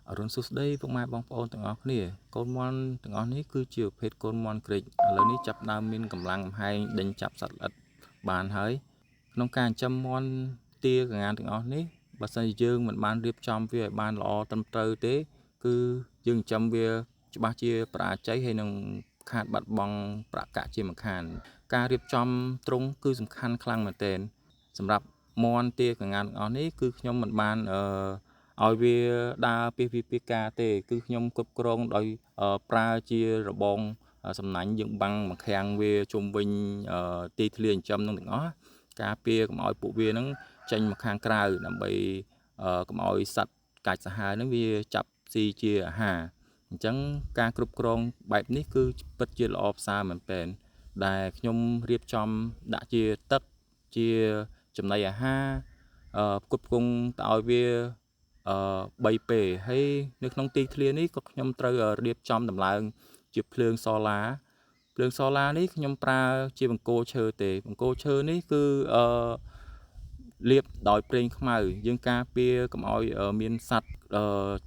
អរុនសួស្តីពុកម៉ែបងប្អូនទាំងអស់គ្នាកូនមន់ទាំងអស់នេះគឺជាប្រភេទកូនមន់ក្រិចឥឡូវនេះចាប់ដើមមានកម្លាំងកំហែងដេញចាប់សត្វល្អិតបានហើយក្នុងការចិញ្ចឹមមន់ទាកងានទាំងអស់នេះបើសិនជាយើងមិនបានរៀបចំវាឲ្យបានល្អត្រឹមត្រូវទេគឺយើងចិញ្ចឹមវាច្បាស់ជាបរាជ័យហើយនឹងខាតបាត់បង់ប្រាក់កាក់ជាមិនខានការរៀបចំទ្រុងគឺសំខាន់ខ្លាំងមែនទែនសម្រាប់មន់ទាកងានទាំងអស់នេះគឺខ្ញុំមិនបានឲ្យវាដើរពីពីការទេគឺខ្ញុំគ្រប់គ្រងដោយប្រើជារបងសំណាញ់យើងបាំងបង្ខាំងវាជុំវិញទីធ្លាចិញ្ចឹមនឹងទាំងអស់ការពារកុំឲ្យពួកវានឹងចេញមកខាងក្រៅដើម្បីកុំឲ្យសត្វកាច់សាហាវនឹងវាចាប់ស៊ីជាអាហារអញ្ចឹងការគ្រប់គ្រងបែបនេះគឺពិតជាល្អប្រសើរមែនទែនដែលខ្ញុំរៀបចំដាក់ជាទឹកជាចំណីអាហារផ្គត់ផ្គង់ទៅឲ្យវា3ពេលហើយនៅក្នុងទីធ្លានេះក៏ខ្ញុំត្រូវរៀបចំដំឡើងជាភ្លើងសូឡានេះខ្ញុំប្រើជាបង្គោលឈើទេបង្គោលឈើនេះគឺលាបដោយប្រេងខ្មៅយើងការពារកុំឲ្យមានសត្វ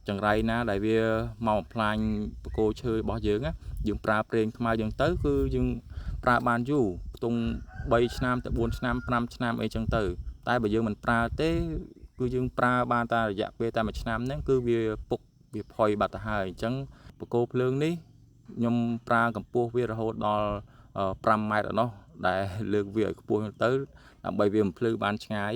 ចង្រៃណាដែលវាមកបំផ្លាញបង្គោលឈើរបស់យើងណាយើងប្រើប្រេងខ្មៅយើងទៅគឺយើងប្រើបានយូរខ្ទង់3ឆ្នាំទៅ4ឆ្នាំ5ឆ្នាំអីចឹងទៅតែបើយើងមិនប្រើទេគឺយើងប្រើបានតែរយៈពេលតែ1ឆ្នាំហ្នឹងគឺវាពុកវាផុយបាត់ទៅហើយអញ្ចឹងបង្គោលភ្លើងនេះខ្ញុំប្រើកម្ពស់វារហូតដល់5ម៉ែត្រឯណោះដែលលើកវាឲ្យខ្ពស់ទៅដើម្បីវាមិនភ្លឺបានឆ្ងាយ